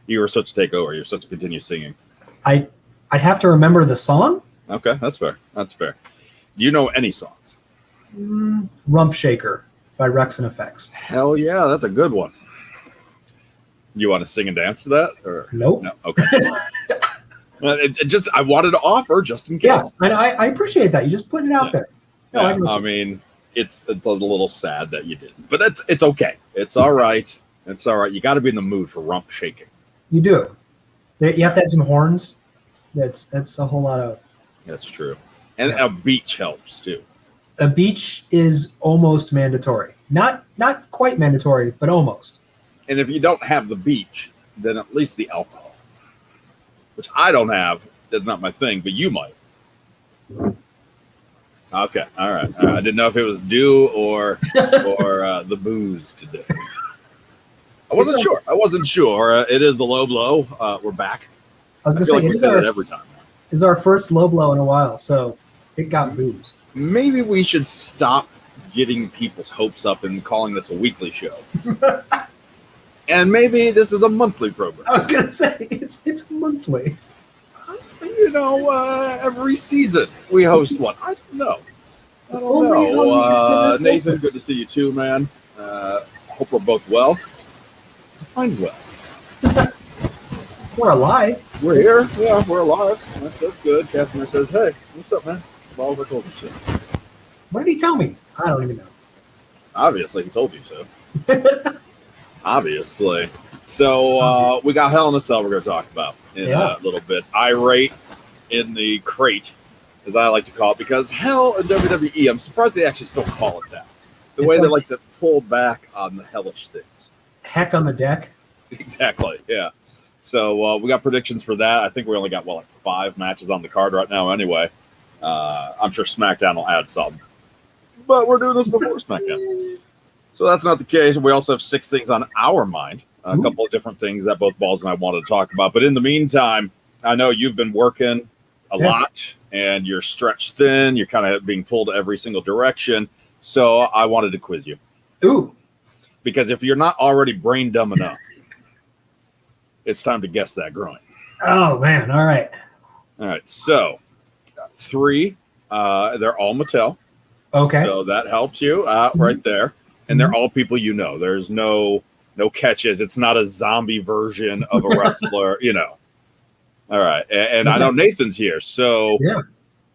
You were supposed to take over. You're supposed to continue singing. I'd have to remember the song. Okay, that's fair. That's fair. Do you know any songs? Rump Shaker by Rex and Effects. Hell yeah, that's a good one. You want to sing and dance to that? Or Nope. No? Okay. I wanted to offer just in case. Yeah, and I appreciate that. You just put it out there. No, I mean, it's a little sad that you didn't, but it's okay. It's all right. It's all right. You got to be in the mood for rump shaking. You do. You have to have some horns. That's a whole lot of. That's true, and a beach helps too. A beach is almost mandatory. Not quite mandatory, but almost. And if you don't have the beach, then at least the alcohol, which I don't have. That's not my thing, but you might. Okay, all right. I didn't know if it was dew or the booze today. I wasn't sure. It is the low blow. We're back. I was going to say, like we say that every time. It's our first low blow in a while, so it got booze. Maybe we should stop getting people's hopes up and calling this a weekly show. And maybe this is a monthly program. I was going to say, it's monthly. You know, every season we host one. I don't know. Nathan, good to see you too, man. Hope we're both well. I'm well. We're alive. We're here. Yeah, we're alive. That's good. Casimir says, hey, what's up, man? Balls, I told you so. What did he tell me? I don't even know. Obviously, he told you so. Obviously. So we got Hell in a Cell we're going to talk about in a little bit. Irate in the crate, as I like to call it, because Hell in WWE, I'm surprised they actually still call it that. The way they like to pull back on the hellish things. Heck on the deck. Exactly, yeah. So we got predictions for that. I think we only got, 5 matches on the card right now anyway. I'm sure SmackDown will add some. But we're doing this before SmackDown. So that's not the case. We also have 6 things on our mind. A couple of different things that both Balls and I wanted to talk about. But in the meantime, I know you've been working a lot and you're stretched thin. You're kind of being pulled every single direction. So I wanted to quiz you. Ooh. Because if you're not already brain dumb enough, it's time to guess that groin. Oh, man. All right. All right. So 3, they're all Mattel. Okay. So that helps you right there. And they're all people you know. There's no catches. It's not a zombie version of a wrestler, you know. All right. And I know Nathan's here. So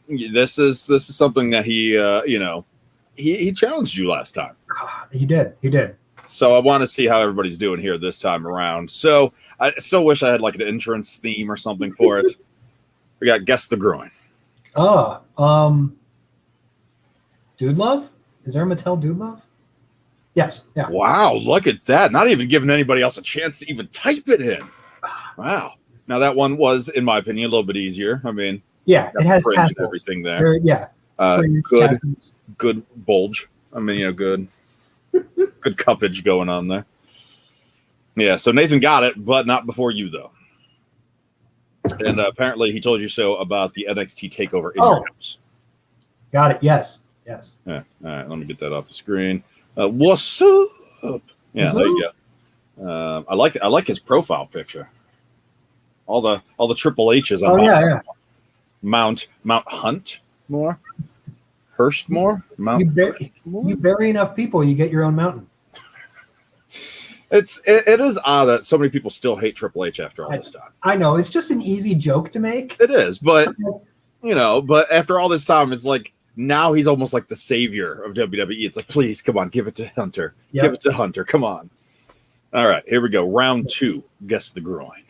this is something that he he challenged you last time. He did. So I want to see how everybody's doing here this time around. So I still wish I had like an entrance theme or something for it. We got Guess the Groin. Dude Love? Is there a Mattel Dude Love? Yes. Yeah. Wow, look at that. Not even giving anybody else a chance to even type it in. Wow. Now that one was, in my opinion, a little bit easier. I mean, it has and everything there. Good bulge. I mean, good cuppage going on there. Yeah, so Nathan got it, but not before you, though. And apparently he told you so about the NXT Takeover in your house. Got it. Yes. Yeah. All right, let me get that off the screen. What's up? Yeah, there you go. I like his profile picture. All the Triple H's on Mount Hunt more, Hurstmore, Mount. You bury enough people, you get your own mountain. It is odd that so many people still hate Triple H after all this time. I know it's just an easy joke to make. It is, but but after all this time, it's like now he's almost like the savior of WWE. It's like, please, come on, give it to Hunter. Yep. Give it to Hunter. Come on. All right, here we go. Round 2. Guess the groin.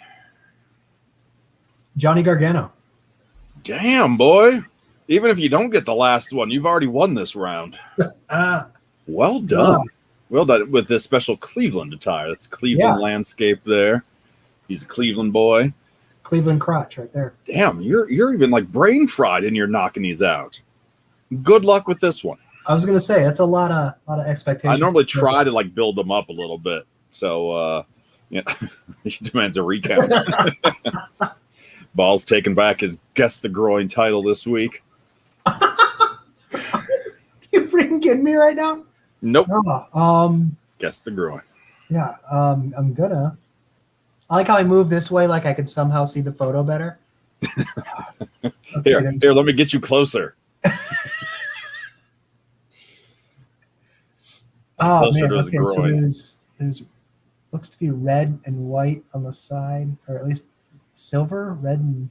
Johnny Gargano. Damn, boy. Even if you don't get the last one, you've already won this round. Well done. Well done with this special Cleveland attire. That's Cleveland landscape there. He's a Cleveland boy. Cleveland crotch right there. Damn, you're even like brain fried and you're knocking these out. Good luck with this one. I was gonna say that's a lot of expectations. I normally try to like build them up a little bit. So he demands a recount. Ball's taking back his Guess the Groin title this week. You freaking kidding me right now? Nope. Guess the Groin. Yeah. I'm I like how I move this way, like I can somehow see the photo better. Here, let me get you closer. Oh Closer man, to his okay, so groin. there's looks to be red and white on the side, or at least silver, red and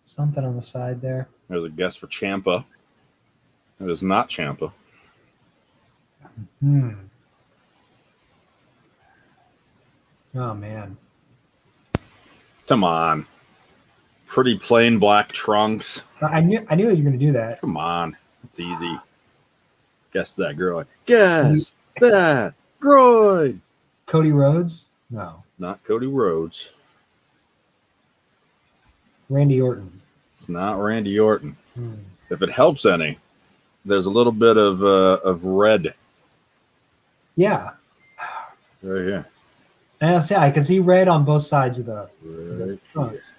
something on the side there. There's a guess for Ciampa. It is not Ciampa. Oh man. Come on. Pretty plain black trunks. I knew you were gonna do that. Come on. It's easy. Guess that groin. Guess that groin. Cody Rhodes? No. Not Cody Rhodes. Randy Orton. It's not Randy Orton. If it helps any, there's a little bit of red. Yeah. Right here. And I'll say I can see red on both sides of the trunks.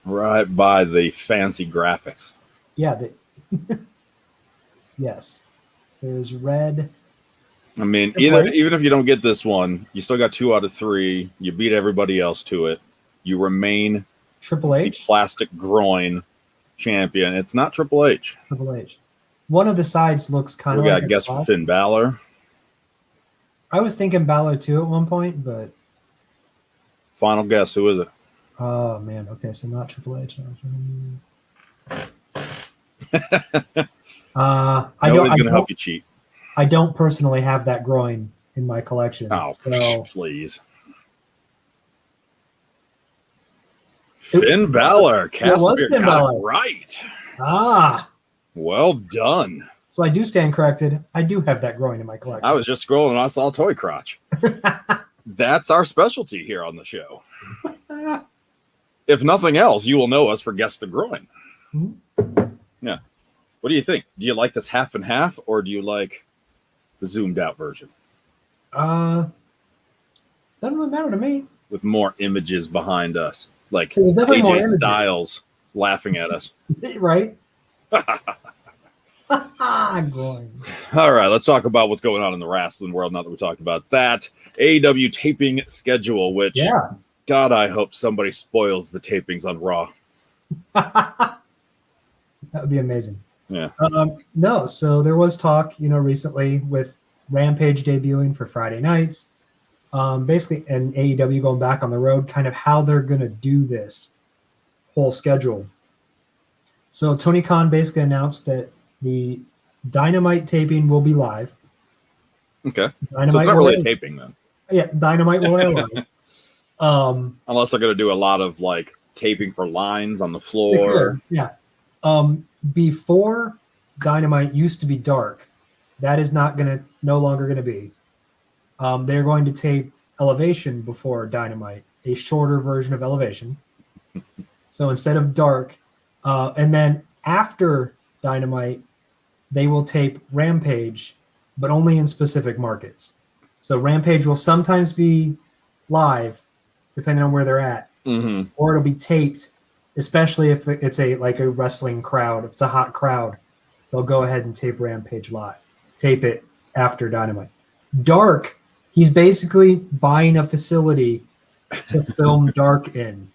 Right by the fancy graphics. Yeah. Yes. There's red. I mean, even if you don't get this one, you still got 2 out of 3. You beat everybody else to it. You remain Triple the H. plastic groin champion. It's not Triple H. Triple H. One of the sides looks kind of We like got a guess for cross. Finn Balor. I was thinking Balor too at one point, but Final guess. Who is it? oh man, okay, so not Triple H. Nobody's going to help you cheat. I don't personally have that groin in my collection. Oh, so please. Finn Balor. was Finn got Balor. it right. Well done. So I do stand corrected. I do have that groin in my collection. I was just scrolling and I saw toy crotch. That's our specialty here on the show. If nothing else, you will know us for Guess the Groin. Yeah. What do you think? Do you like this half and half, or do you like the zoomed out version doesn't really matter to me. with more images behind us, like So there's definitely more AJ images. Styles laughing at us? Right? Groin. All right, let's talk about what's going on in the wrestling world now that we talked about that. AEW taping schedule, which, Yeah. God, I hope somebody spoils the tapings on Raw. That would be amazing. Yeah. No, so there was talk, recently with Rampage debuting for Friday nights, basically, and AEW going back on the road, kind of how they're going to do this whole schedule. So Tony Khan basically announced that the Dynamite taping will be live. Okay. Dynamite So it's not will really air- a taping then, Yeah, Dynamite will air live. unless they're going to do a lot of like taping for lines on the They floor. could, yeah. Before Dynamite used to be dark, that is no longer gonna be. They're going to tape Elevation before Dynamite, a shorter version of Elevation. So instead of dark, and then after Dynamite, they will tape Rampage, but only in specific markets. So Rampage will sometimes be live, depending on where they're at, Mm-hmm. or it'll be taped, especially if it's a wrestling crowd. If it's a hot crowd, they'll go ahead and tape Rampage live, tape it after Dynamite. Dark, he's basically buying a facility to film Dark in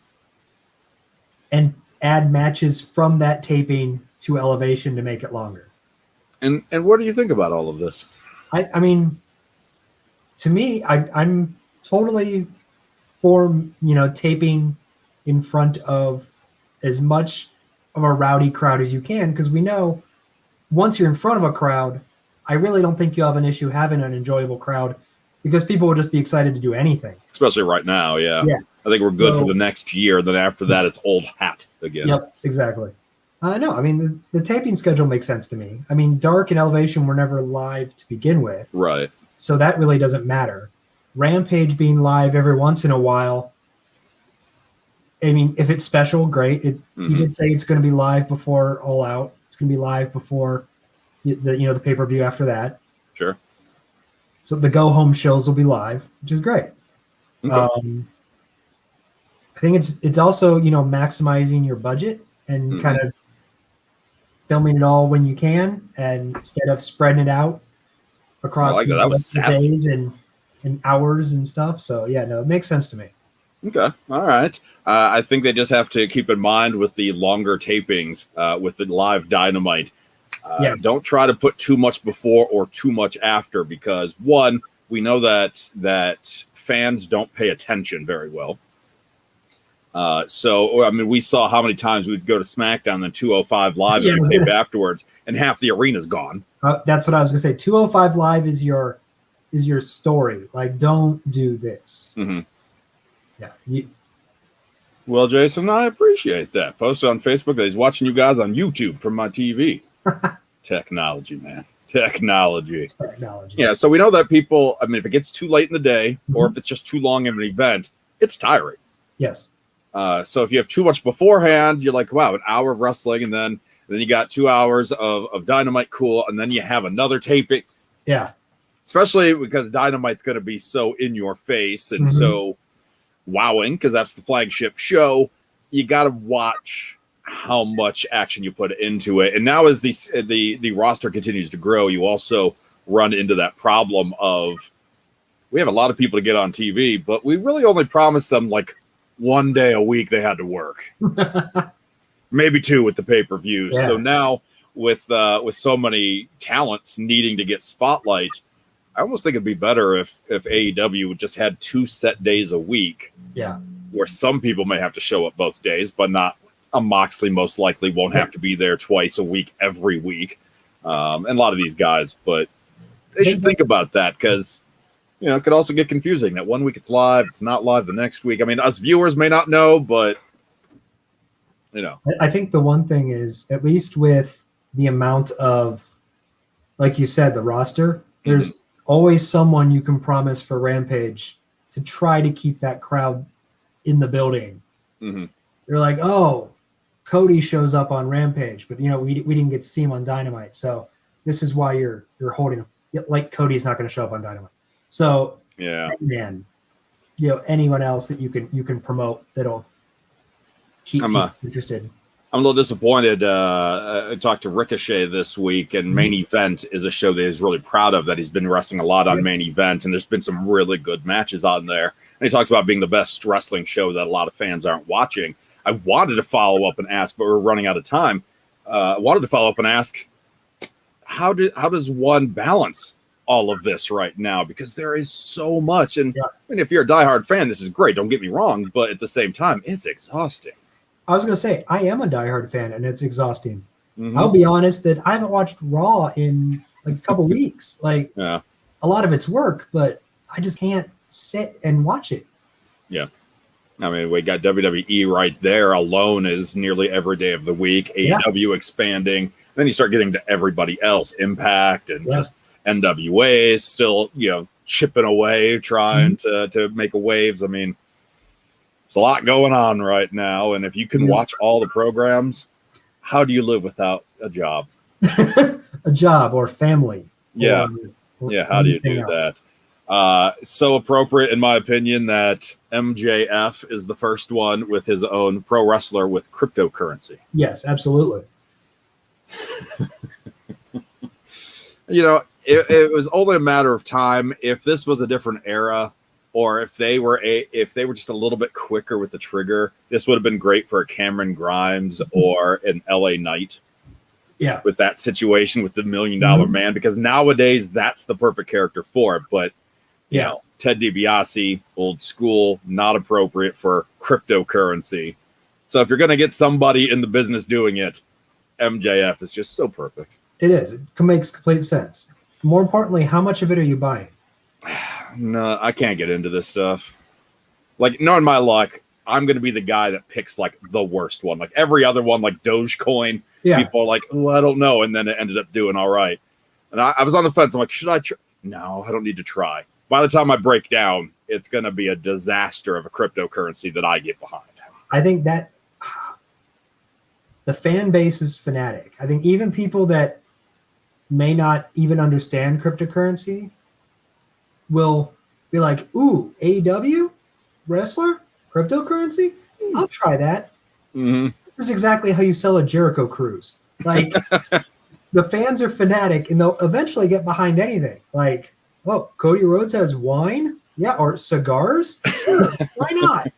and add matches from that taping to Elevation to make it longer. And what do you think about all of this? I mean, to me, I'm totally for taping in front of as much of a rowdy crowd as you can, because we know once you're in front of a crowd, I really don't think you have an issue having an enjoyable crowd, because people will just be excited to do anything. Especially right now, yeah. I think we're good for the next year. Then after that, it's old hat again. Yep, exactly. No, I mean, the taping schedule makes sense to me. I mean, Dark and Elevation were never live to begin with, Right. so that really doesn't matter. Rampage being live every once in a while, I mean, if it's special, great. You did say it's going to be live before All Out. It's going to be live before the pay-per-view after that. Sure. So the go-home shows will be live, which is great. Okay. I think it's also maximizing your budget and kind of filming it all when you can, and instead of spreading it out across I like that. That was the sassy. days. And and hours and stuff. So yeah, no, it makes sense to me. Okay. All right. I think they just have to keep in mind with the longer tapings, with the live Dynamite. Don't try to put too much before or too much after, because one, we know that fans don't pay attention very well. So I mean, we saw how many times we'd go to SmackDown, then 205 Live, and we tape afterwards, and half the arena's gone. That's what I was gonna say. 205 Live is your story. Like, don't do this. Mm-hmm. Yeah. Well, Jason, I appreciate that. Posted on Facebook that he's watching you guys on YouTube from my TV. Technology, man. Technology. Yeah, so we know that people, I mean, if it gets too late in the day, or if it's just too long of an event, it's tiring. Yes. So if you have too much beforehand, you're like, wow, an hour of wrestling, and then you got 2 hours of Dynamite, cool, and then you have another taping. Yeah. Especially because Dynamite's going to be so in your face and so wowing, because that's the flagship show. You got to watch how much action you put into it. And now as the roster continues to grow, you also run into that problem of, we have a lot of people to get on TV, but we really only promised them like 1 day a week they had to work. Maybe 2 with the pay-per-views. Yeah. So now with so many talents needing to get spotlight, I almost think it'd be better if AEW just had 2 set days a week. Yeah. Where some people may have to show up both days, but not a Moxley most likely won't have to be there twice a week, every week. And a lot of these guys, but they should think about that, because, you know, it could also get confusing that 1 week it's live, it's not live the next week. I mean, us viewers may not know, but, you know. I think the one thing is, at least with the amount of, like you said, the roster, there's always someone you can promise for Rampage to try to keep that crowd in the building. You're like, oh, Cody shows up on Rampage, but, you know, we didn't get to see him on Dynamite. So this is why you're holding him. Like, Cody's not going to show up on Dynamite. So, yeah, man, you know, anyone else that you can promote that'll keep interested. I'm a little disappointed. I talked to Ricochet this week, and Main Event is a show that he's really proud of, that he's been wrestling a lot on Main Event, and there's been some really good matches on there. And he talks about being the best wrestling show that a lot of fans aren't watching. I wanted to follow up and ask, but we're running out of time. I wanted to follow up and ask, how does one balance all of this right now? Because there is so much. And I mean, if you're a diehard fan, this is great. Don't get me wrong. But at the same time, it's exhausting. I was going to say, I am a diehard fan, and it's exhausting. I'll be honest that I haven't watched Raw in like a couple weeks. Like, a lot of it's work, but I just can't sit and watch it. Yeah. I mean, we got WWE right there alone is nearly every day of the week. AEW expanding. Then you start getting to everybody else. Impact and just NWA is still, you know, chipping away, trying to make waves. I mean, there's a lot going on right now. And if you can watch all the programs, how do you live without a job? A job or family. Yeah. How do you do that? So appropriate, in my opinion, that MJF is the first one with his own pro wrestler with cryptocurrency. Yes, absolutely. You know, it was only a matter of time. If this was a different era, or if they were just a little bit quicker with the trigger, this would have been great for a Cameron Grimes or an LA Knight. Yeah. With that situation with the $1 Million Man, because nowadays that's the perfect character for it. But you know, Ted DiBiase, old school, not appropriate for cryptocurrency. So if you're going to get somebody in the business doing it, MJF is just so perfect. It is. It makes complete sense. More importantly, how much of it are you buying? No, I can't get into this stuff. Like, knowing my luck, I'm going to be the guy that picks like the worst one. Like every other one, like Dogecoin, people are like, oh, I don't know. And then it ended up doing all right. And I was on the fence. I'm like, should I try? No, I don't need to try. By the time I break down, it's going to be a disaster of a cryptocurrency that I get behind. I think that the fan base is fanatic. I think even people that may not even understand cryptocurrency will be like, ooh, AEW? Wrestler? Cryptocurrency? I'll try that. This is exactly how you sell a Jericho cruise. Like, the fans are fanatic, and they'll eventually get behind anything. Like, Oh, Cody Rhodes has wine? Yeah, or cigars? Sure, why not?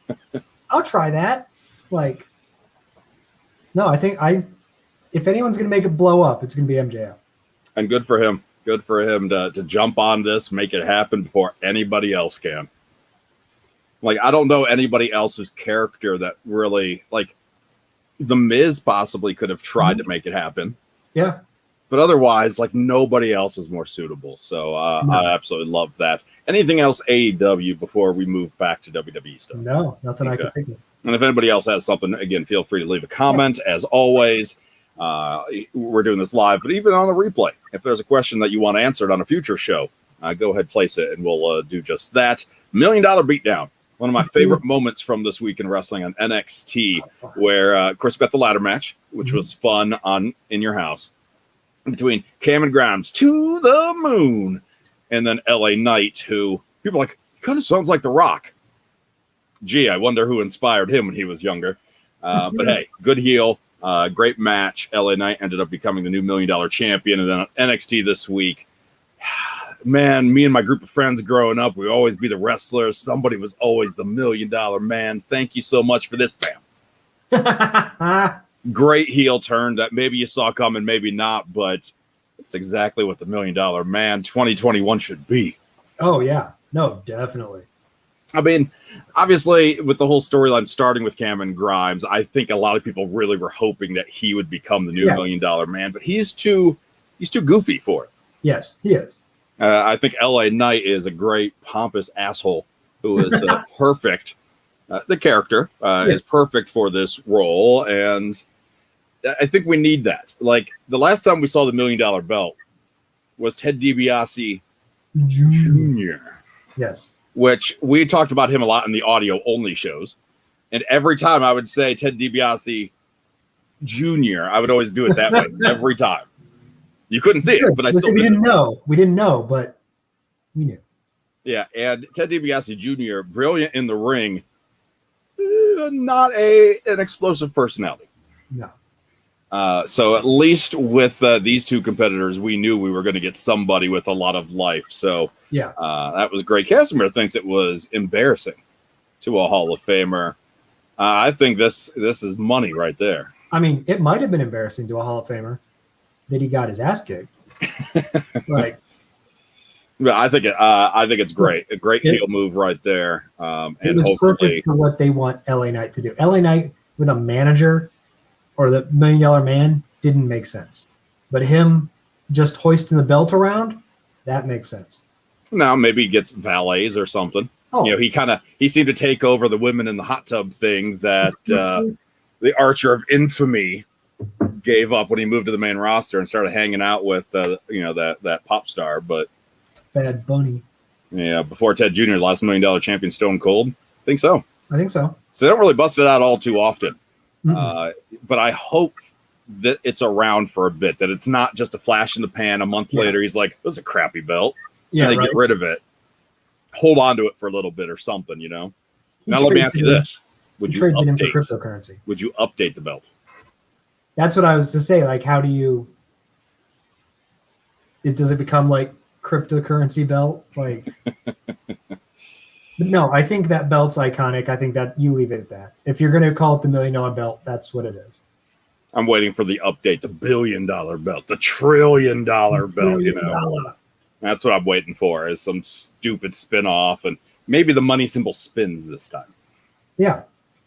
I'll try that. Like, no, if anyone's going to make it blow up, it's going to be MJF. And good for him. Good for him to jump on this, make it happen before anybody else can. Like, I don't know anybody else's character that really, like, The Miz possibly could have tried to make it happen. Yeah. But otherwise, like, nobody else is more suitable. So I absolutely love that. Anything else AEW before we move back to WWE stuff? No, nothing I can think of. And if anybody else has something, again, feel free to leave a comment. As always, we're doing this live, but even on the replay, if there's a question that you want answered on a future show, go ahead, place it, and we'll do just that. $1 Million Beatdown. One of my favorite moments from this week in wrestling on NXT, where, of course, we got the ladder match, which was fun in your house, between Cameron Grimes to the moon, and then LA Knight, who people are like, kind of sounds like The Rock. Gee, I wonder who inspired him when he was younger. But hey, good heel, great match. LA Knight ended up becoming the new $1 Million champion. And then on NXT this week, man, me and my group of friends growing up, we always be the wrestlers. Somebody was always the $1 Million man. Thank you so much for this. Bam. Great heel turn that maybe you saw coming, maybe not, but it's exactly what the $1 Million man 2021 should be. Oh, yeah. No, definitely. I mean, obviously, with the whole storyline starting with Cameron Grimes, I think a lot of people really were hoping that he would become the new $1 Million man, but he's too goofy for it. Yes, he is. I think LA Knight is a great pompous asshole who is perfect. The character is perfect for this role, and I think we need that. Like, the last time we saw the $1 Million belt was Ted DiBiase Jr. Yes. Which we talked about him a lot in the audio-only shows. And every time I would say Ted DiBiase Jr., I would always do it that way every time. You couldn't see it, but I still didn't know. We didn't know, but we knew. Yeah, and Ted DiBiase Jr., brilliant in the ring, not an explosive personality. No. So at least with these two competitors, we knew we were going to get somebody with a lot of life. So yeah, that was great. Casimir thinks it was embarrassing to a Hall of Famer. I think this is money right there. I mean, it might have been embarrassing to a Hall of Famer that he got his ass kicked. Like, yeah, I think it's great. A great heel move right there. And it was perfect for what they want LA Knight to do. LA Knight with a manager or the $1 Million Man didn't make sense. But him just hoisting the belt around, that makes sense. Now maybe he gets valets or something. Oh. You know, he seemed to take over the women in the hot tub thing that the Archer of Infamy gave up when he moved to the main roster and started hanging out with that pop star. But Bad Bunny. Yeah, before Ted Jr., the last $1 Million champion, Stone Cold. I think so. So they don't really bust it out all too often. But I hope that it's around for a bit, that it's not just a flash in the pan. A month later, he's like, this is a crappy belt. Yeah, and they get rid of it. Hold on to it for a little bit or something, you know? Now let me ask you this. Would you update cryptocurrency? Would you update the belt? That's what I was to say. Like, how do you... Does it become like cryptocurrency belt? Like... No, I think that belt's iconic. I think that you leave it at that. If you're going to call it the $1 Million belt, that's what it is. I'm waiting for the update, the $1 billion belt, the $1 trillion belt, you know. That's what I'm waiting for, is some stupid spin-off, and maybe the money symbol spins this time. Yeah,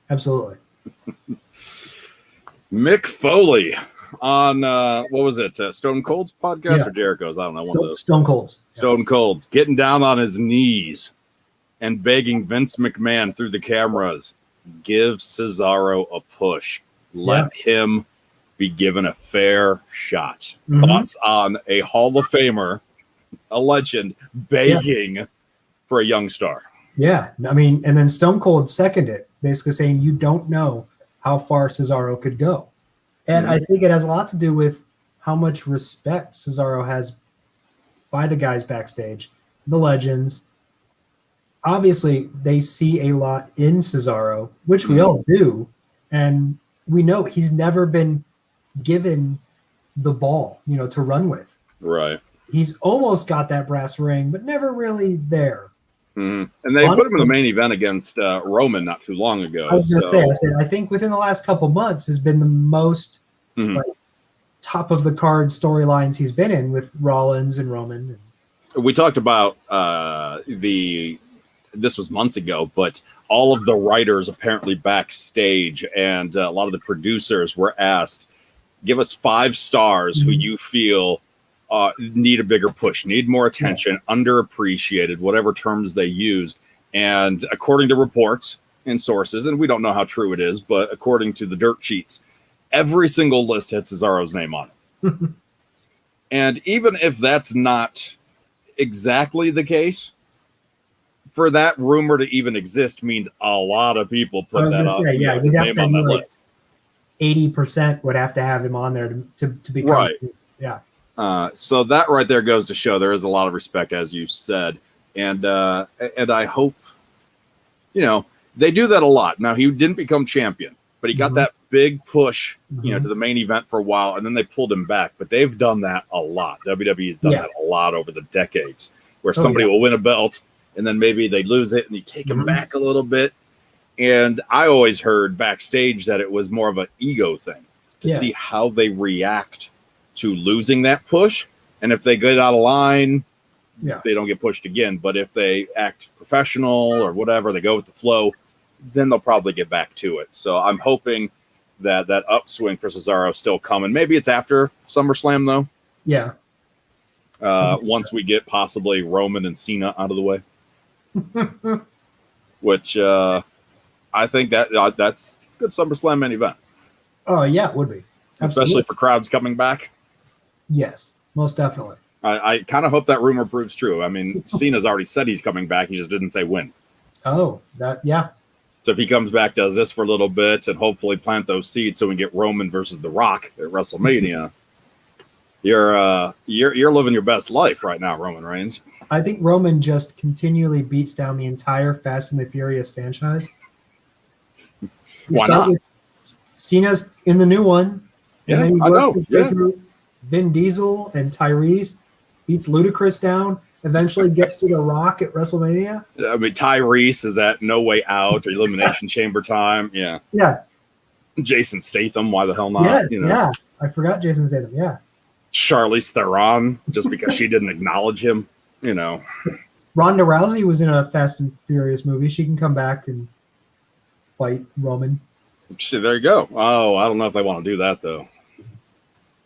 absolutely. Mick Foley on, what was it, Stone Cold's podcast or Jericho's? I don't know. One of those. Stone Cold's. Stone Cold's, getting down on his knees and begging Vince McMahon through the cameras, give Cesaro a push. Let him be given a fair shot. Thoughts on a Hall of Famer, a legend, begging for a young star? Yeah, I mean, and then Stone Cold seconded it, basically saying you don't know how far Cesaro could go. And I think it has a lot to do with how much respect Cesaro has by the guys backstage, the legends. Obviously, they see a lot in Cesaro, which we all do, and we know he's never been given the ball, to run with. Right. he's almost got that brass ring, but never really there. And they put him in the main event against Roman not too long ago. I was going to say, I think within the last couple months has been the most like, top of the card storylines he's been in with Rollins and Roman. We talked about this was months ago, but all of the writers apparently backstage and a lot of the producers were asked, give us 5 stars who you feel need a bigger push, need more attention, underappreciated, whatever terms they used. And according to reports and sources, and we don't know how true it is, but according to the dirt sheets, every single list had Cesaro's name on it. And even if that's not exactly the case, for that rumor to even exist means a lot of people put his name on that list. 80% would have to have him on there to become right. Yeah. So that right there goes to show there is a lot of respect, as you said, and I hope, they do that a lot. Now, he didn't become champion, but he got that big push, to the main event for a while, and then they pulled him back. But they've done that a lot. WWE's done that a lot over the decades, where somebody will win a belt, and then maybe they lose it, and you take him back a little bit. And I always heard backstage that it was more of an ego thing to see how they react to losing that push. And if they get out of line, they don't get pushed again. But if they act professional or whatever, they go with the flow, then they'll probably get back to it. So I'm hoping that upswing for Cesaro is still coming. Maybe it's after SummerSlam, though. Yeah. Once we get possibly Roman and Cena out of the way. Which I think that's a good SummerSlam main event. Oh, yeah, it would be. Absolutely. Especially for crowds coming back. Yes, most definitely. I kind of hope that rumor proves true. I mean, Cena's already said he's coming back. He just didn't say when. Oh, yeah. So if he comes back, does this for a little bit, and hopefully plant those seeds so we get Roman versus The Rock at WrestleMania, you're living your best life right now, Roman Reigns. I think Roman just continually beats down the entire Fast and the Furious franchise. Why not? Cena's in the new one. Yeah, and then I know. Yeah. Vin Diesel and Tyrese, beats Ludacris down, eventually gets to The Rock at WrestleMania. I mean, Tyrese is at No Way Out or Elimination Chamber time. Yeah. Yeah. Jason Statham, why the hell not? Yeah. I forgot Jason Statham. Yeah. Charlize Theron, just because she didn't acknowledge him, Ronda Rousey was in a Fast and Furious movie. She can come back and fight Roman. See, there you go. Oh, I don't know if they want to do that, though.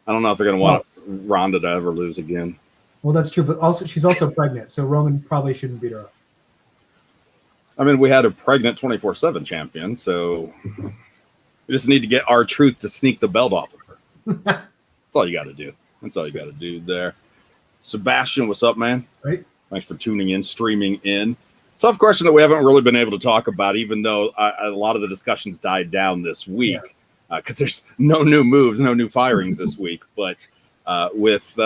I don't know if they're going to want Ronda to ever lose again. Well, that's true, but also she's also pregnant, so Roman probably shouldn't beat her up. I mean, we had a pregnant 24/7 champion, so we just need to get R-Truth to sneak the belt off of her. That's all you got to do. That's all you got to do there. Sebastian, what's up, man? Right. Thanks for tuning in, streaming in. Tough question that we haven't really been able to talk about, even though a lot of the discussions died down this week. Because there's no new moves, no new firings this week. But with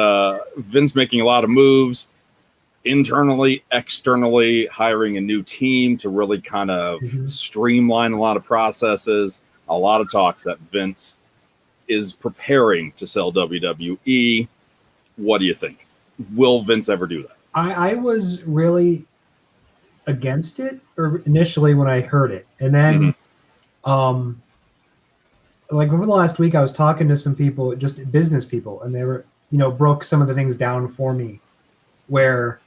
Vince making a lot of moves, internally, externally, hiring a new team to really kind of streamline a lot of processes, a lot of talks that Vince is preparing to sell WWE. What do you think? Will Vince ever do that? I was really against it initially when I heard it. And then like over the last week, I was talking to some people, just business people, and they were, broke some of the things down for me where,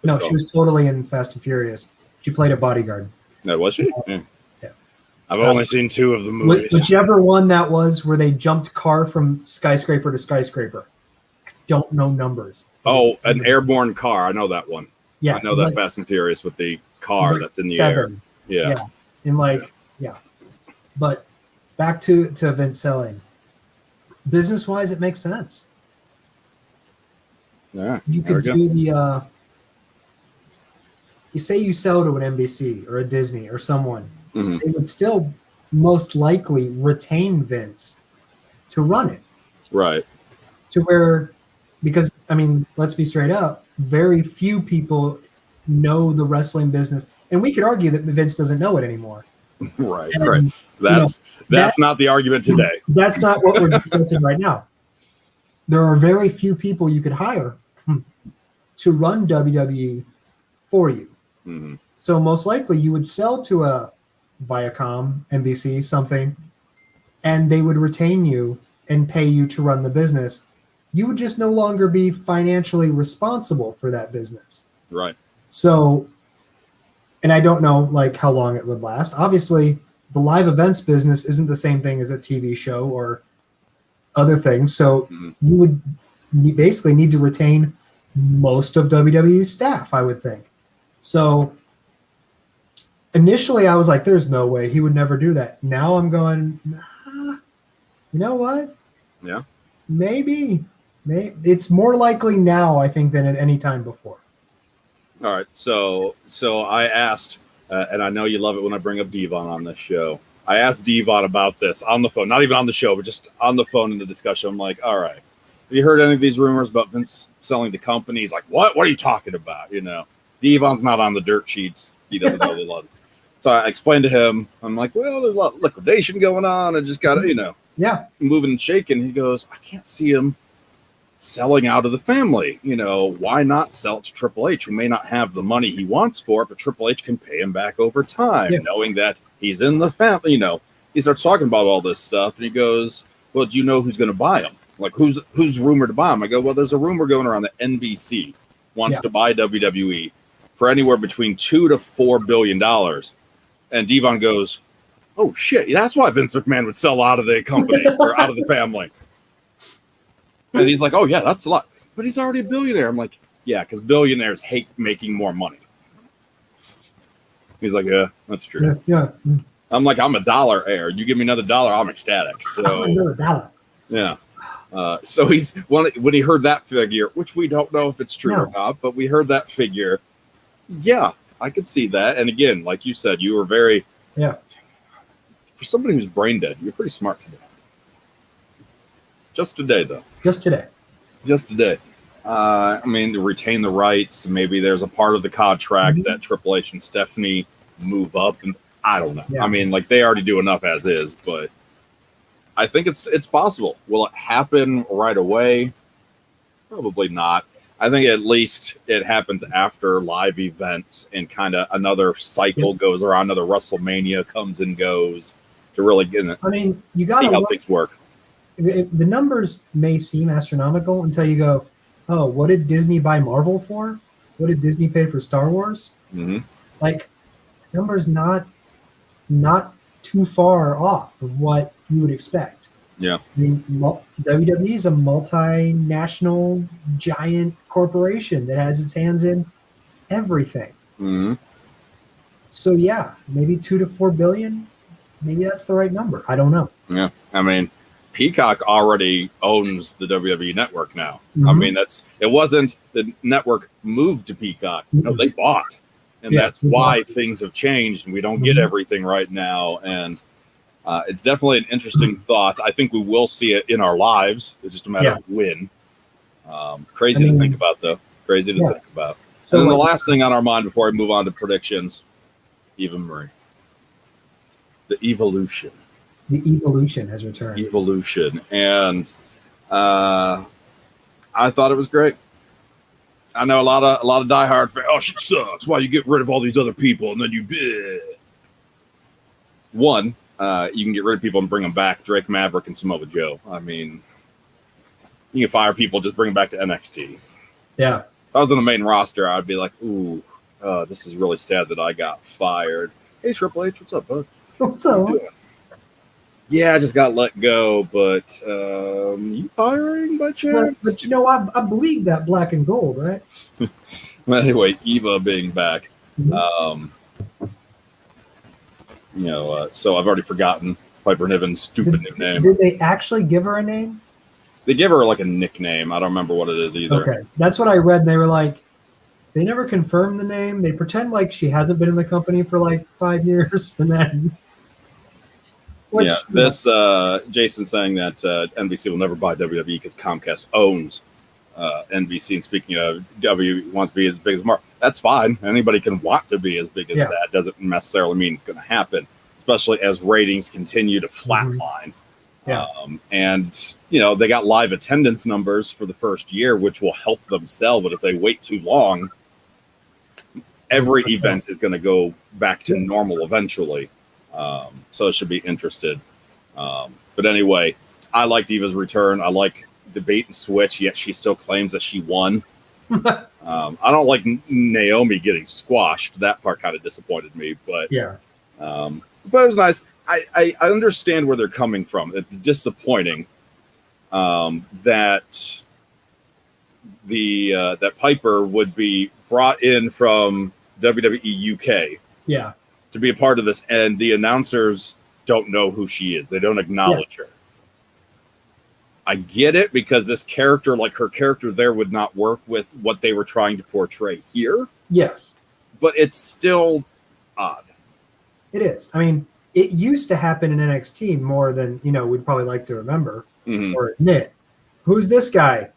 she was totally in Fast and Furious. She played a bodyguard. No, was she? Yeah. I've only seen 2 of the movies. Whichever one that was where they jumped car from skyscraper to skyscraper. I don't know numbers. Oh, an airborne car. I know that one. Yeah. I know that Fast and Furious with the car that's in the air. Yeah. And but back to Vince selling. Business-wise, it makes sense. Yeah. You could do the you say you sell to an NBC or a Disney or someone, they would still most likely retain Vince to run it. Right. To where, because, let's be straight up, very few people know the wrestling business. And we could argue that Vince doesn't know it anymore. Right. That's not the argument today. That's not what we're discussing right now. there are very few people you could hire to run WWE for you. Mm-hmm. So most likely you would sell to a Viacom, NBC, something, and they would retain you and pay you to run the business. You would just no longer be financially responsible for that business. Right. So, and I don't know like how long it would last. Obviously, the live events business isn't the same thing as a TV show or other things. So you would basically need to retain most of WWE's staff, I would think. So initially I was like, there's no way he would never do that. Now I'm going, nah, you know what? Yeah. Maybe. It's more likely now, I think, than at any time before. All right. So I asked, and I know you love it when I bring up Devon on this show. I asked Devon about this on the phone, not even on the show, but just on the phone in the discussion. I'm like, all right, have you heard any of these rumors about Vince selling the company? He's like, what? What are you talking about? You know, Devon's not on the dirt sheets. He doesn't know the loves. So I explained to him, I'm like, well, there's a lot of liquidation going on. I just got to, you know, moving and shaking. He goes, I can't see him selling out of the family. You know, why not sell it to Triple H, who may not have the money he wants for it, but Triple H can pay him back over time, knowing that he's in the family. You know, he starts talking about all this stuff, and he goes, well, do you know who's going to buy him? Like, who's rumored to buy him? I go, well, there's a rumor going around that NBC wants to buy WWE for anywhere between $2 to $4 billion. And Devon goes, oh, shit, that's why Vince McMahon would sell out of the company or out of the family. And he's like, oh, yeah, that's a lot. But he's already a billionaire. I'm like, yeah, because billionaires hate making more money. He's like, yeah, that's true. Yeah. I'm like, I'm a dollar heir. You give me another dollar, I'm ecstatic. So, another dollar. Yeah. So he's when he heard that figure, which we don't know if it's true or not, but we heard that figure. Yeah, I could see that. And again, like you said, you were very for somebody who's brain dead, you're pretty smart today. Just today, though. Just today. I mean, to retain the rights, maybe there's a part of the contract that Triple H and Stephanie move up, and I don't know. I mean, like, they already do enough as is, but I think it's possible. Will it happen right away? Probably not. I think at least it happens after live events and kind of another cycle goes around, another WrestleMania comes and goes to really get it. I mean, you got to see how things work. The numbers may seem astronomical until you go, oh, what did Disney buy Marvel for? What did Disney pay for Star Wars? Mm-hmm. Like, numbers not too far off of what you would expect. Yeah. I mean, WWE is a multinational giant corporation that has its hands in everything. Mm-hmm. So, yeah, maybe 2 to 4 billion. Maybe that's the right number. I don't know. Yeah. I mean, Peacock already owns the WWE network now. I mean, it wasn't the network moved to Peacock. No, they bought. And that's why things have changed and we don't get everything right now. And it's definitely an interesting thought. I think we will see it in our lives. It's just a matter of when. Crazy to think about, though. Crazy to think about. So, and then the last thing on our mind before we move on to predictions, Eva Marie. The evolution. The evolution has returned. Evolution. And I thought it was great. I know a lot of diehard fans. Oh, she sucks. Why you get rid of all these other people and then you one, you can get rid of people and bring them back. Drake Maverick and Samoa Joe. I mean, you can fire people, just bring them back to NXT. Yeah. If I was on the main roster, I'd be like, ooh, this is really sad that I got fired. Hey, Triple H, what's up, bud? What's up? Yeah, I just got let go, but you hiring by chance? But you know, I believe that black and gold, right? Anyway, Eva being back. So I've already forgotten Piper Niven's stupid new name. Did they actually give her a name? They give her like a nickname. I don't remember what it is either. Okay, that's what I read. They were like, they never confirmed the name. They pretend like she hasn't been in the company for like 5 years, and then. Jason saying that NBC will never buy WWE because Comcast owns NBC. And speaking of, WWE wants to be as big as Mark. That's fine. Anybody can want to be as big as that. Doesn't necessarily mean it's going to happen, especially as ratings continue to flatline. Yeah. And, they got live attendance numbers for the first year, which will help them sell. But if they wait too long, every event is going to go back to normal eventually. So it should be interested. But anyway, I like Diva's return. I like the bait and switch, yet she still claims that she won. I don't like Naomi getting squashed. That part kind of disappointed me, but yeah. But it was nice. I understand where they're coming from. It's disappointing that that Piper would be brought in from WWE UK to be a part of this, and the announcers don't know who she is. They don't acknowledge her. I get it, because this character, like her character there, would not work with what they were trying to portray here. Yes. But it's still odd. It is. I mean, it used to happen in NXT more than, we'd probably like to remember or admit. Who's this guy?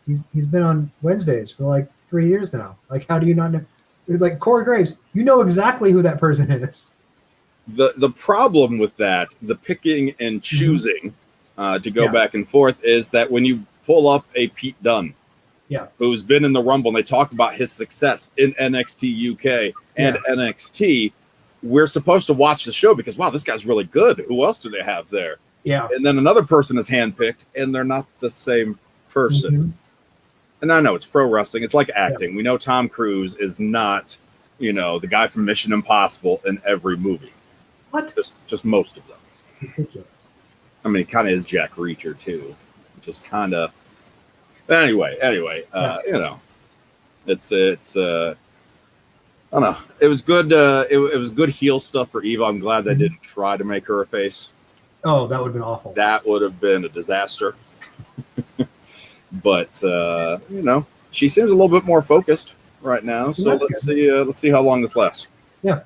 He's been on Wednesdays for like 3 years now. Like, how do you not know? Like Corey Graves, you know exactly who that person is. The problem with that, the picking and choosing to go back and forth, is that when you pull up a Pete Dunne, who's been in the Rumble, and they talk about his success in NXT UK and NXT, we're supposed to watch the show because, wow, this guy's really good. Who else do they have there? Yeah. And then another person is handpicked, and they're not the same person. And I know it's pro wrestling. It's like acting. We know Tom Cruise is not, the guy from Mission Impossible in every movie. What? Just most of those. Ridiculous. I mean, he kind of is Jack Reacher too, just kind of. Anyway, it's I don't know. It was good. It was good heel stuff for Eva. I'm glad they didn't try to make her a face. Oh, that would have been awful. That would have been a disaster. But she seems a little bit more focused right now. So let's see how long this lasts. Yeah.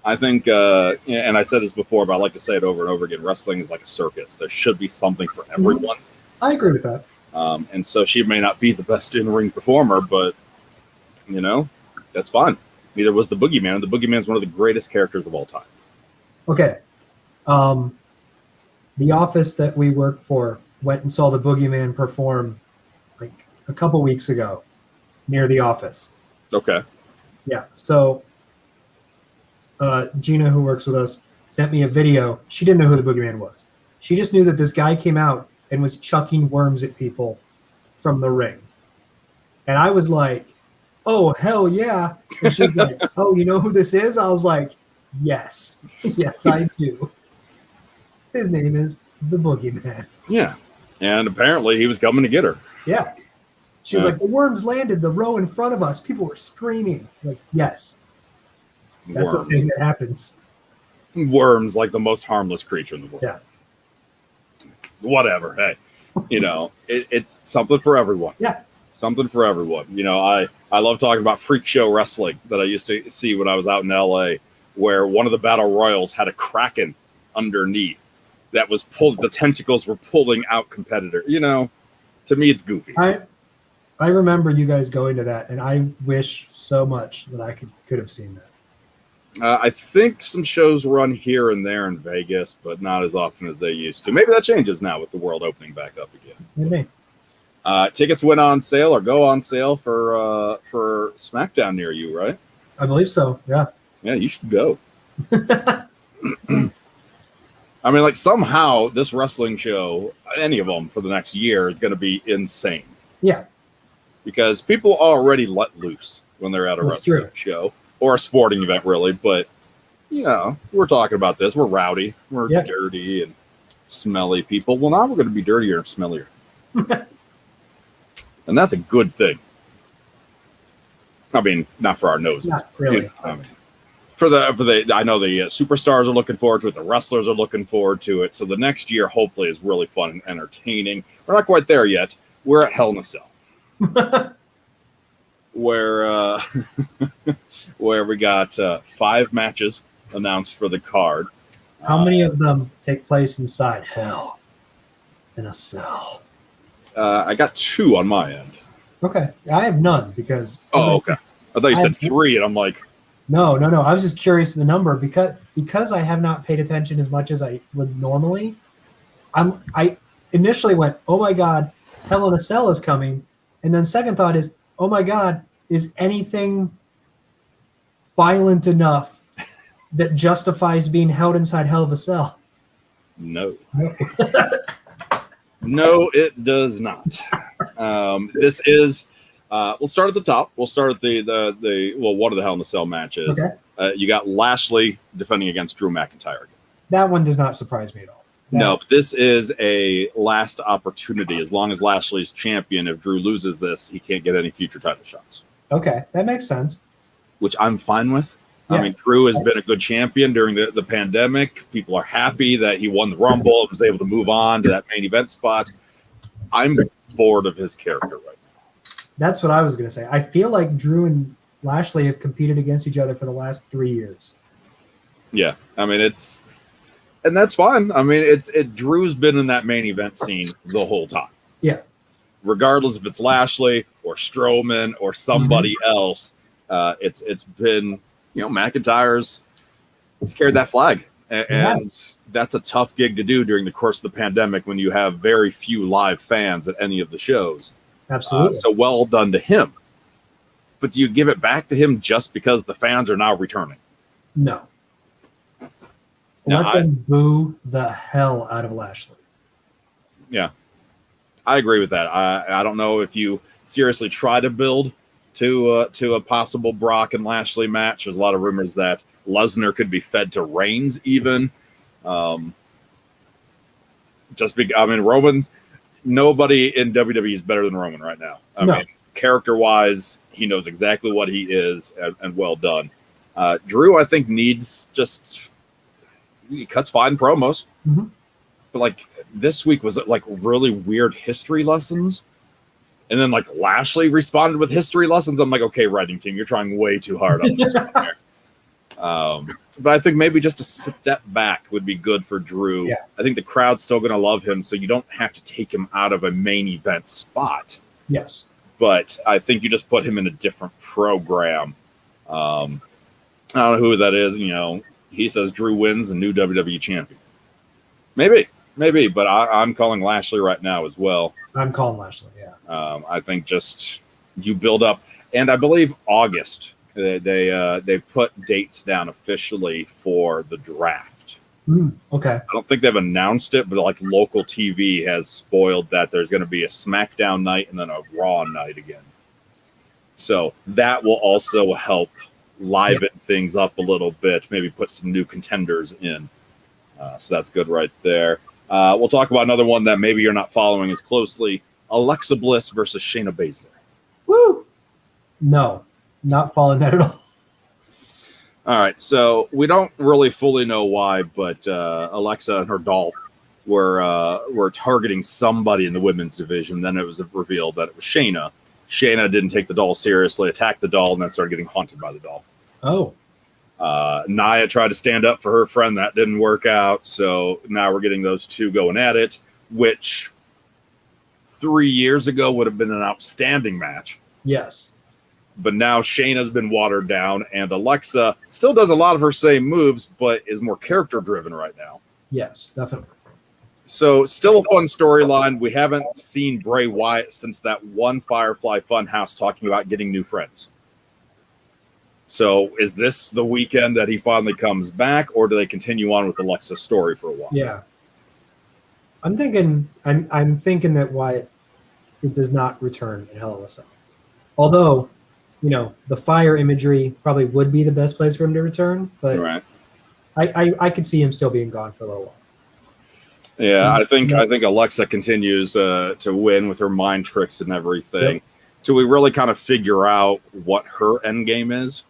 I think, and I said this before, but I like to say it over and over again. Wrestling is like a circus. There should be something for everyone. I agree with that. And so she may not be the best in-ring performer, but that's fine. Neither was the Boogeyman. The Boogeyman's one of the greatest characters of all time. Okay. The office that we work for went and saw the Boogeyman perform like a couple weeks ago near the office. Okay. Yeah. So Gina, who works with us, sent me a video. She didn't know who the Boogeyman was. She just knew that this guy came out and was chucking worms at people from the ring. And I was like, oh, hell yeah. And she's like, oh, you know who this is? I was like, yes. Yes, I do. His name is the Boogeyman. Yeah. And apparently he was coming to get her. Yeah. She was like, the worms landed the row in front of us. People were screaming. Like, yes. That's a thing that happens. Worms, like the most harmless creature in the world. Yeah. Whatever. Hey, it's something for everyone. Yeah. Something for everyone. I love talking about freak show wrestling that I used to see when I was out in LA, where one of the battle royals had a kraken underneath that was pulled. The tentacles were pulling out competitor. To me, it's goofy. I remember you guys going to that, and I wish so much that I could have seen that. I think some shows run here and there in Vegas, but not as often as they used to. Maybe that changes now with the world opening back up again. Maybe. Tickets went on sale or go on sale for SmackDown near you, right? I believe so. Yeah. Yeah, you should go. I mean, like, somehow this wrestling show, any of them for the next year, is going to be insane. Yeah. Because people already let loose when they're at a wrestling show or a sporting event, really. But, we're talking about this. We're rowdy. We're dirty and smelly people. Well, now we're going to be dirtier and smellier. And that's a good thing. I mean, not for our noses. Not really. I mean, for the I know the superstars are looking forward to it. The wrestlers are looking forward to it. So the next year, hopefully, is really fun and entertaining. We're not quite there yet. We're at Hell in a Cell, where we got 5 matches announced for the card. How many of them take place inside Hell in a Cell? I got 2 on my end. Okay, I have none because. Oh, okay. I thought you said 3, and I'm like, No. I was just curious the number because I have not paid attention as much as I would normally. I initially went, oh my God, Hell in a Cell is coming. And then second thought is, oh my God, is anything violent enough that justifies being held inside Hell of a Cell? No. No, it does not. This is. We'll start at the top. We'll start at one of the Hell in a Cell matches. Okay. You got Lashley defending against Drew McIntyre. That one does not surprise me at all. No, this is a last opportunity. As long as Lashley's champion, if Drew loses this, he can't get any future title shots. Okay, that makes sense. Which I'm fine with. Yeah. I mean, Drew has been a good champion during the pandemic. People are happy that he won the Rumble and was able to move on to that main event spot. I'm bored of his character right now. That's what I was going to say. I feel like Drew and Lashley have competed against each other for the last 3 years. Yeah, I mean, and that's fine. I mean, Drew's been in that main event scene the whole time. Yeah. Regardless if it's Lashley or Strowman or somebody else, it's been, McIntyre's carried that flag. And that's a tough gig to do during the course of the pandemic when you have very few live fans at any of the shows. Absolutely. So well done to him. But do you give it back to him just because the fans are now returning? No. Let them boo the hell out of Lashley. Yeah. I agree with that. I don't know if you seriously try to build to a possible Brock and Lashley match. There's a lot of rumors that Lesnar could be fed to Reigns even. Roman, nobody in WWE is better than Roman right now. I mean, character-wise, he knows exactly what he is, and well done. Drew, I think, needs he cuts fine promos. Mm-hmm. But, this week was, really weird history lessons. And then, Lashley responded with history lessons. I'm like, okay, writing team, you're trying way too hard on this one here. But I think maybe just a step back would be good for Drew. Yeah. I think the crowd's still going to love him, so you don't have to take him out of a main event spot. Yes. But I think you just put him in a different program. I don't know who that is. He says Drew wins and new WWE champion. Maybe, but I'm calling Lashley right now as well. I'm calling Lashley, yeah. I think just you build up. And I believe August, they put dates down officially for the draft. Okay. I don't think they've announced it, but local TV has spoiled that there's going to be a SmackDown night and then a Raw night again. So that will also help liven things up a little bit, maybe put some new contenders in. So that's good right there. We'll talk about another one that maybe you're not following as closely. Alexa Bliss versus Shayna Baszler. Woo! No, not following that at all. All right, so we don't really fully know why, but Alexa and her doll were targeting somebody in the women's division. Then it was revealed that it was Shayna. Shayna didn't take the doll seriously, attacked the doll, and then started getting haunted by the doll. Oh. Nia tried to stand up for her friend. That didn't work out. So now we're getting those two going at it, which 3 years ago would have been an outstanding match. Yes. But now Shayna's been watered down, and Alexa still does a lot of her same moves, but is more character-driven right now. Yes, definitely. So still a fun storyline. We haven't seen Bray Wyatt since that one Firefly Funhouse talking about getting new friends. So is this the weekend that he finally comes back, or do they continue on with Alexa's story for a while? Yeah. I'm thinking that Wyatt it does not return in Hell in a Cell. Although, the fire imagery probably would be the best place for him to return, but right. I could see him still being gone for a little while. Yeah, I think Alexa continues to win with her mind tricks and everything. Yep. Do we really kind of figure out what her end game is?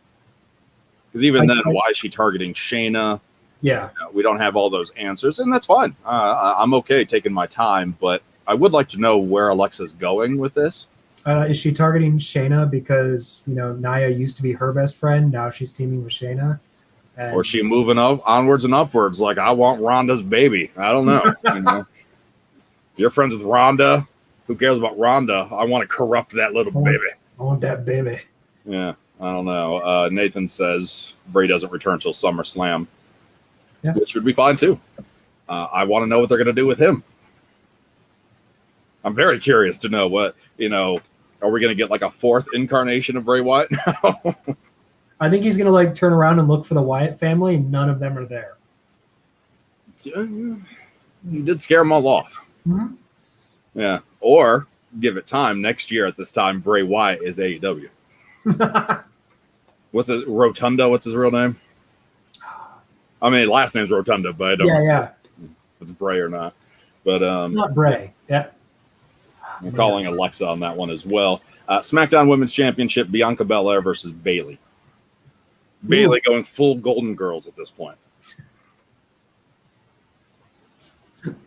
Because even then, why is she targeting Shayna? Yeah, we don't have all those answers, and that's fine. I'm okay taking my time, but I would like to know where Alexa's going with this. Is she targeting Shayna because Nia used to be her best friend? Now she's teaming with Shayna. Or is she moving onwards and upwards? Like, I want Ronda's baby. I don't know. You're friends with Ronda. Who cares about Ronda? I want to corrupt that little baby. I want that baby. Yeah. I don't know. Nathan says Bray doesn't return until SummerSlam, which would be fine too. I want to know what they're going to do with him. I'm very curious to know what, are we going to get like a fourth incarnation of Bray Wyatt now? I think he's going to like turn around and look for the Wyatt family, and none of them are there. Yeah, he did scare them all off. Mm-hmm. Yeah. Or give it time. Next year at this time, Bray Wyatt is AEW. What's his Rotunda? What's his real name? I mean, last name's Rotunda, but I don't know if it's Bray or not. But not Bray. Yeah. I'm calling Alexa on that one as well. SmackDown Women's Championship, Bianca Belair versus Bayley. Bayley going full Golden Girls at this point.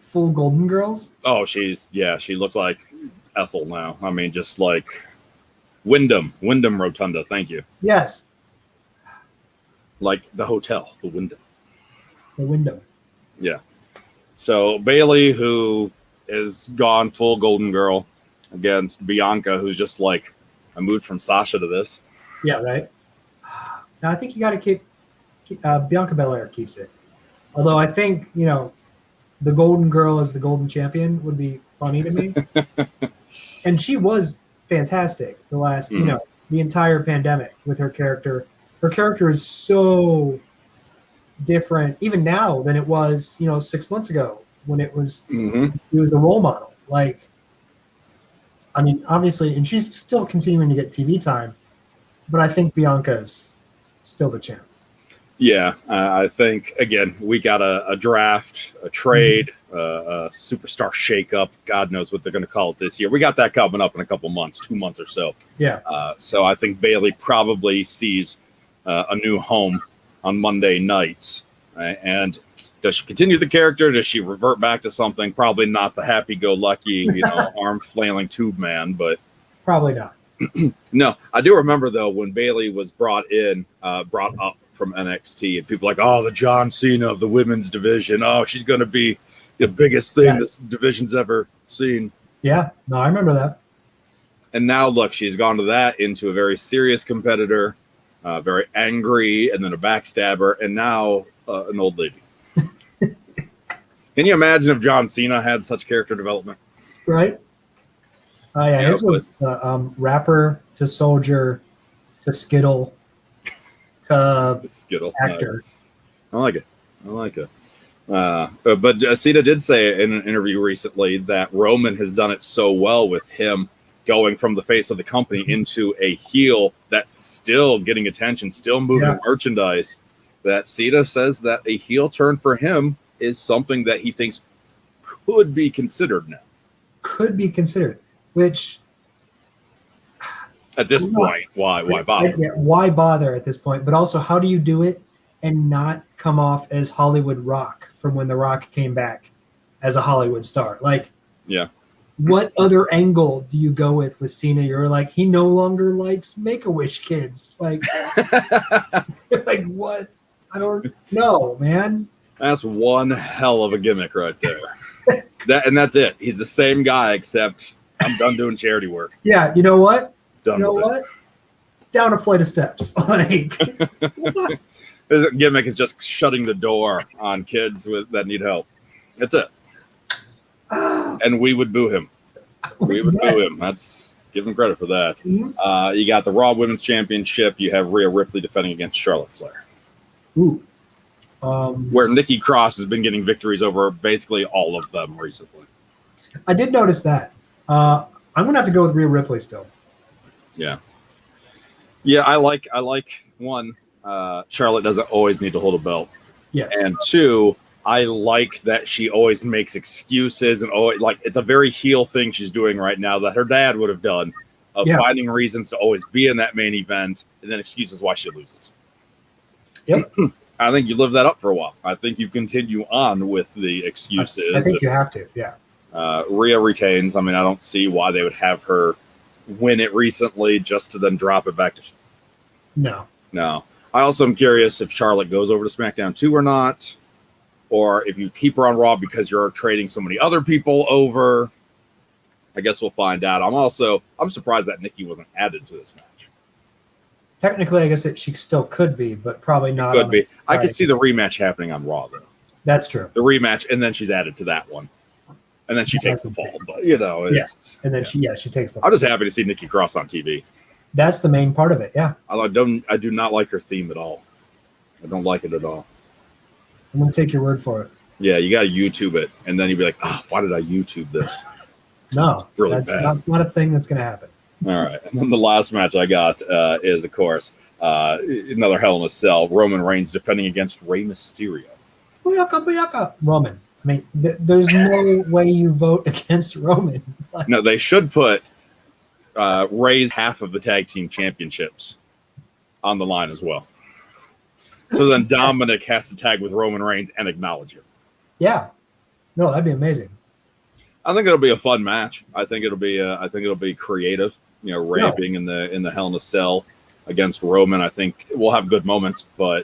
Full Golden Girls? Oh, she looks like Ethel now. I mean, just like Wyndham Rotunda. Thank you. Yes. Like the hotel, the Wyndham. The window. Yeah. So Bayley, who is gone full Golden Girl, against Bianca, who's just like, I moved from Sasha to this. Yeah, right. Now I think you got to keep Bianca Belair keeps it. Although I think the Golden Girl as the Golden Champion would be funny to me. And she was fantastic the last the entire pandemic with her character. Her character is so different even now than it was 6 months ago when it was it was the role model. Like, I mean, obviously, and she's still continuing to get TV time, but I think Bianca's still the champ. Yeah, I think, again, we got a draft, a trade, a superstar shakeup. God knows what they're going to call it this year. We got that coming up in a couple months, 2 months or so. Yeah. So I think Bayley probably sees a new home on Monday nights. And does she continue the character? Does she revert back to something? Probably not the happy-go-lucky, arm flailing tube man, but probably not. No, I do remember though when Bayley was brought up from NXT, and people like, oh, the John Cena of the women's division. Oh, she's going to be the biggest thing this division's ever seen. Yeah, no, I remember that. And now look, she's gone to that into a very serious competitor, very angry, and then a backstabber, and now an old lady. Can you imagine if John Cena had such character development? Right. Oh yeah, his was rapper to soldier to Skittle to Skittle actor. I like it. But Cena did say in an interview recently that Roman has done it so well with him going from the face of the company into a heel that's still getting attention, still moving merchandise, that Cena says that a heel turn for him is something that he thinks could be considered now. Could be considered. Which, at this point, why bother? Why bother at this point? But also, how do you do it and not come off as Hollywood Rock from when The Rock came back as a Hollywood star? Like, what other angle do you go with Cena? You're like, he no longer likes Make-A-Wish kids. Like, like what? I don't know, man. That's one hell of a gimmick right there. That's it. He's the same guy, except I'm done doing charity work. Yeah, you know what? Done with it. Down a flight of steps. Like, his gimmick is just shutting the door on kids that need help. That's it. And we would boo him. We would boo him. That's give him credit for that. Mm-hmm. You got the Raw Women's Championship. You have Rhea Ripley defending against Charlotte Flair. Ooh. Where Nikki Cross has been getting victories over basically all of them recently. I did notice that. I'm gonna have to go with Rhea Ripley still. Yeah. I like one. Charlotte doesn't always need to hold a belt. Yes. And two, I like that she always makes excuses and always it's a very heel thing she's doing right now that her dad would have done of finding reasons to always be in that main event and then excuses why she loses. Yep. I think you live that up for a while. I think you continue on with the excuses. I think you have to, yeah. Rhea retains. I mean, I don't see why they would have her win it recently just to then drop it back to... No. I also am curious if Charlotte goes over to SmackDown 2 or not, or if you keep her on Raw because you're trading so many other people over. I guess we'll find out. I'm surprised that Nikki wasn't added to this match. Technically, I guess she still could be, but probably not. Could be. I could see the rematch happening on Raw, though. That's true. The rematch, and then she's added to that one. And then she takes the fall. But, yes. And then she takes the fall. I'm just happy to see Nikki Cross on TV. That's the main part of it, yeah. I do not like her theme at all. I don't like it at all. I'm going to take your word for it. Yeah, you got to YouTube it, and then you'd be like, why did I YouTube this? No, really that's not a thing that's going to happen. All right. And then the last match I got is, of course, another Hell in a Cell. Roman Reigns defending against Rey Mysterio. Booyaka, booyaka. Roman. I mean, there's no way you vote against Roman. No, they should put Rey's half of the tag team championships on the line as well. So then Dominic has to tag with Roman Reigns and acknowledge him. Yeah. No, that'd be amazing. I think it'll be a fun match. I think it'll be creative. Rey being in the Hell in a Cell against Roman. I think we'll have good moments, but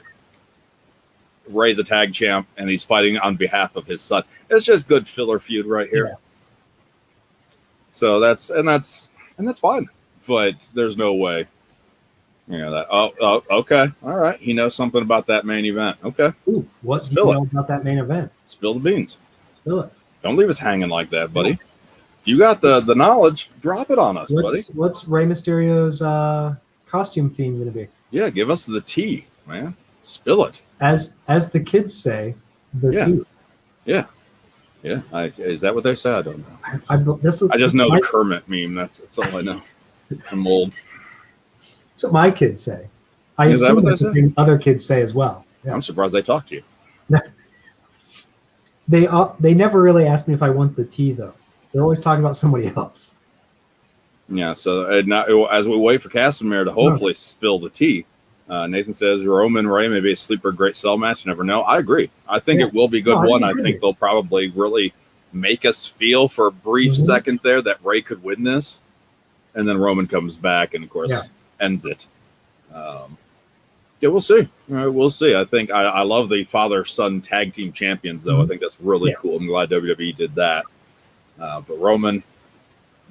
Rey's a tag champ and he's fighting on behalf of his son. It's just good filler feud right here. Yeah. So that's fine. But there's no way. Okay. All right. He knows something about that main event. Okay. Ooh, what do you know about that main event? Spill the beans. Spill it. Don't leave us hanging like that, buddy. If you got the knowledge, drop it on us, buddy. What's Rey Mysterio's costume theme going to be? Yeah, give us the tea, man. Spill it. As the kids say, the tea. Yeah. Yeah. Is that what they say? I don't know. I just know the Kermit meme. That's all I know. I'm old. That's what my kids say. I assume that's what other kids say as well. Yeah. I'm surprised they talk to you. They never really ask me if I want the tea, though. They're always talking about somebody else. Yeah, so now, as we wait for Casimir to hopefully spill the tea, Nathan says Roman Rey may be a sleeper great cell match. Never know. I agree. I think it will be a good one. I think they'll probably really make us feel for a brief second there that Rey could win this. And then Roman comes back and, of course, ends it. We'll see. We'll see. I think I love the father-son tag team champions, though. I think that's really cool. I'm glad WWE did that. But Roman,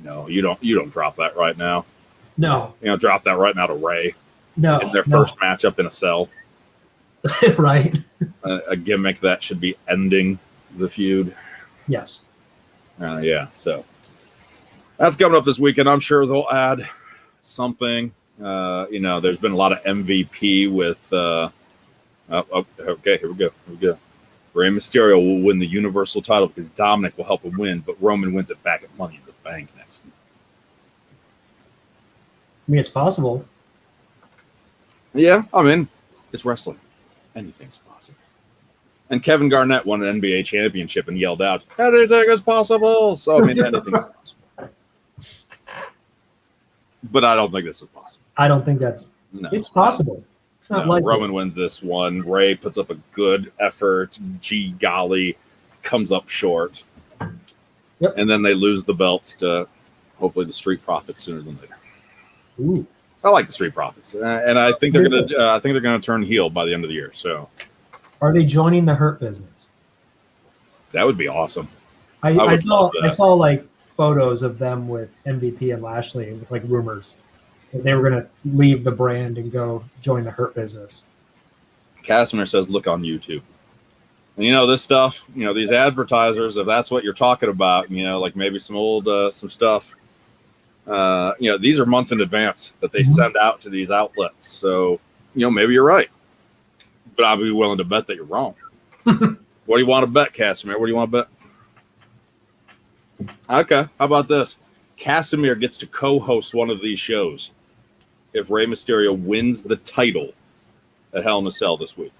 no, you don't drop that right now. No. Drop that right now to Rey. No. In their first matchup in a cell. Right. A gimmick that should be ending the feud. Yes. So that's coming up this weekend. I'm sure they'll add something. There's been a lot of MVP with. Okay, here we go. Rey Mysterio will win the Universal title because Dominic will help him win, but Roman wins it back at Money in the Bank next month. I mean, it's possible. Yeah, I mean, it's wrestling. Anything's possible. And Kevin Garnett won an NBA championship and yelled out, "Anything is possible!" So, I mean, anything is possible. But I don't think this is possible. I don't think it's possible. It's not likely. Roman wins this one. Rey puts up a good effort. Gee golly, comes up short. Yep. And then they lose the belts to hopefully the Street Profits sooner than later. Ooh. I like the Street Profits, and I think they're gonna turn heel by the end of the year. So, are they joining the Hurt Business? That would be awesome. I saw like photos of them with MVP and Lashley, with like rumors that they were gonna leave the brand and go join the Hurt Business. Casimir says, "Look on YouTube." And this stuff. These advertisers. If that's what you're talking about, like maybe some old some stuff. These are months in advance that they send out to these outlets. So, maybe you're right. But I'll be willing to bet that you're wrong. What do you want to bet, Casimir? What do you want to bet? Okay, how about this? Casimir gets to co-host one of these shows if Rey Mysterio wins the title at Hell in a Cell this week.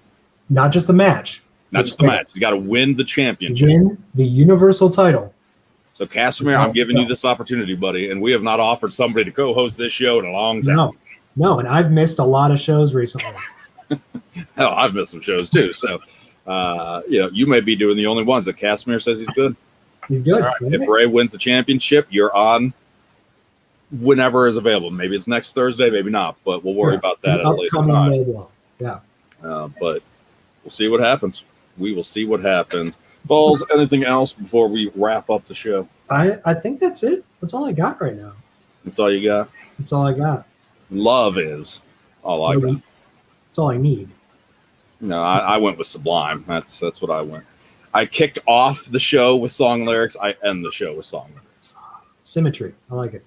Not just the match. Not just the match. He's got to win the championship. Win the Universal title. So, Casimir, I'm giving you this opportunity, buddy, and we have not offered somebody to co-host this show in a long time. No, and I've missed a lot of shows recently. Hell, I've missed some shows too. So, you may be doing the only ones that Casimir says he's good. He's good. All right. If Rey wins the championship, you're on whenever is available. Maybe it's next Thursday, maybe not, but we'll worry about that at a later time. Yeah. But we'll see what happens. We will see what happens. Balls, anything else before we wrap up the show? I think that's it. That's all I got right now. That's all you got? That's all I got. Love is I like that. That's all I need. No, I went with Sublime. That's what I went. I kicked off the show with song lyrics. I end the show with song lyrics. Symmetry. I like it.